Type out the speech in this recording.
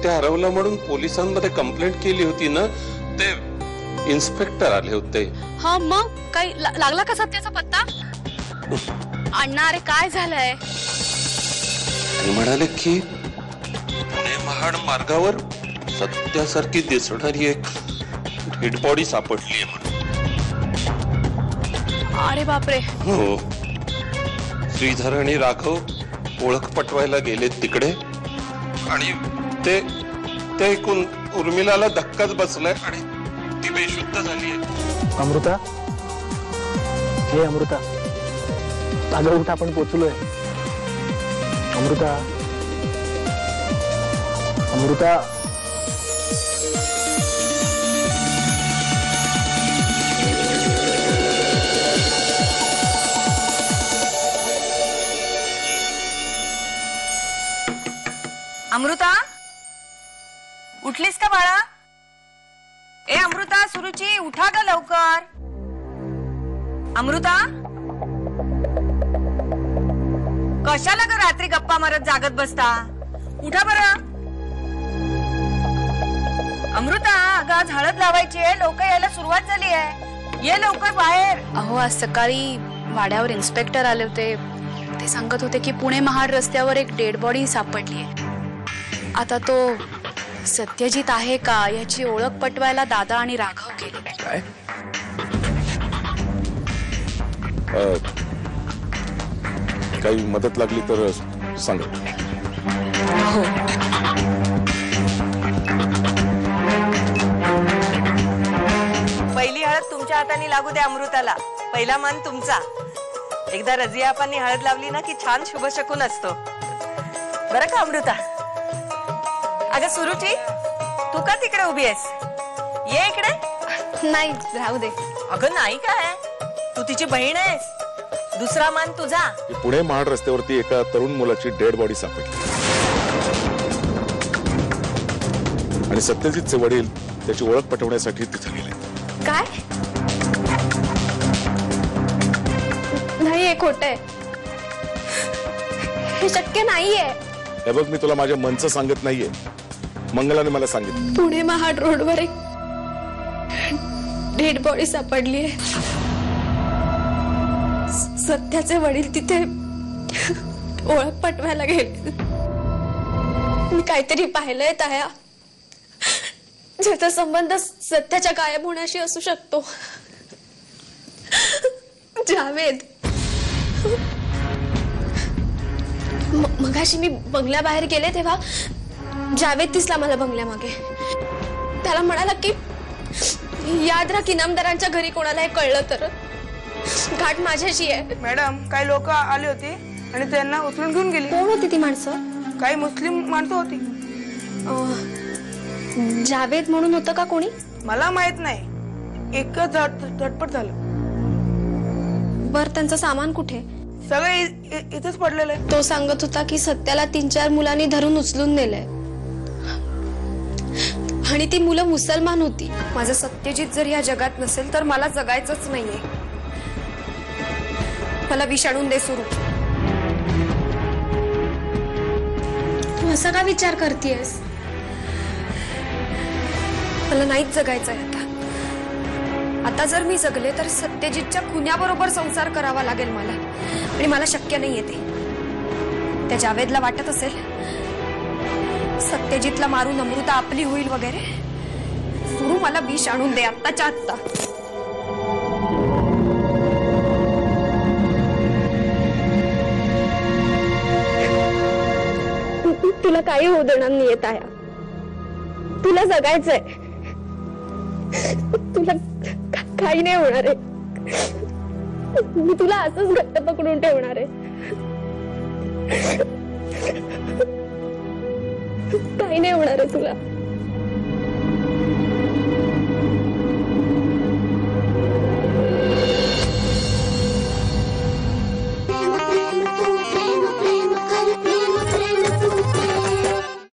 पत्ते हरवला म्हणून पोलिसांमध्ये कंप्लेंट केली होती ना, ते इन्स्पेक्टर आले होते. हा मग काही लागला का सत्याचा पत्ता? अण्णा अरे काय झालंय? ते म्हणाले की पुणे महाड मार्गावर सत्यासारखी दिसणारी एक डेड बॉडी सापडली आहे. अरे बापरे. हो, श्रीधर आणि राघव ओळख पटवायला गेले तिकडे आणि ते ऐकून उर्मिलाला धक्काच बसलाय आणि ती बेशुद्ध झाली आहे. अमृता, हे अमृता, अगं उठ, आपण पोचलोय. अमृता, अमृता. अमृता, उठलीस का बाळा? ए अमृता, सुरुची, उठा ग लवकर. अमृता, कशाला ग रात्री गप्पा मारत जागत बसता? उठा बरं. अमृता, अगं आज हळद लावायची आहे, लोक यायला सुरुवात झाली आहे, ये लवकर बाहेर. अहो आज सकाळी वाड्यावर इन्स्पेक्टर आले होते. ते सांगत होते की पुणे महाड रस्त्यावर एक डेड बॉडी सापडली आहे. आता तो सत्यजित आहे का याची ओळख पटवायला दादा आणि राघव गेले. काय? काही मदत लागली तर सांग. हो. पहिली हळद तुमच्या हाताने लागू द्या अमृताला. पहिला मान तुमचा. एकदा रजिया आपांनी हळद लावली ना की छान शुभशकून असतो, बरं का अमृता? अगं सुरुची, तू का तिकडे उभी आहेस? ये इकडे. नाही, राहू दे. अगं नाही काय, तू तिची बहीण आहेस. दुसरा मान तुझा. पुणे महाड रस्त्यावरती एका तरुण मुलाची डेड बॉडी सापडली आणि सत्यजितचे वडील त्याची ओळख पटवण्यासाठी तिथे गेले. काय? नाही, हे खोटं आहे. हे शक्य नाहीये. हे बघ, मी तुला माझ्या मनचं सांगत नाहीये, मंगलाने मला सांगितलं. पुणे महाड रोडवर एक डेड बॉडी सापडली आहे. सत्याचे वडील तिथे ओळख पटवायला गेले. मी काहीतरी पाहिलंय ताया, ज्याचा संबंध सत्याच्या गायब होण्याशी असू शकतो. जावेद. मगाशी मी बंगल्याबाहेर गेले तेव्हा जावेद दिसला मला बंगल्यामागे. त्याला म्हणाला की याद राहा, इनामदारांच्या घरी कोणाला हे कळलं तर घाट माझ्याशी आहे. मॅडम, काही लोक आले होते आणि त्यांना उचलून घेऊन गेली. कोण होती ती माणसं? काही मुस्लिम माणसं होती. जावेद म्हणून होतं का कोणी? मला माहित नाही, एकच झटपट झालं. बर, त्यांचं सामान कुठे? सगळे इथेच पडलेलं आहे. तो सांगत होता की सत्याला 3-4 मुलांनी धरून उचलून नेलंय आणि ती मुलं मुसलमान होती. माझं सत्यजित जर या जगात नसेल तर मला जगायचंच नाहीये. मला विष आणून दे सुरू. तू असा का विचार करतेयस? मला नाहीच जगायचंय आता. आता जर मी जगले तर सत्यजितच्या खुन्याबरोबर संसार करावा लागेल मला, आणि मला शक्य नाहीये ते. त्या जावेदला वाटत असेल सत्यजितला मारून अमृता आपली होईल वगैरे. सुरू मला विष आणून दे आत्ताच्या आत्ता. तुला काही होऊ देणार नाही येत आहे. तुला जगायचंय. तुला काही नाही होणार आहे. मी तुला असंच घट्ट पकडून ठेवणार आहे. काही नाही होणार आहे तुला.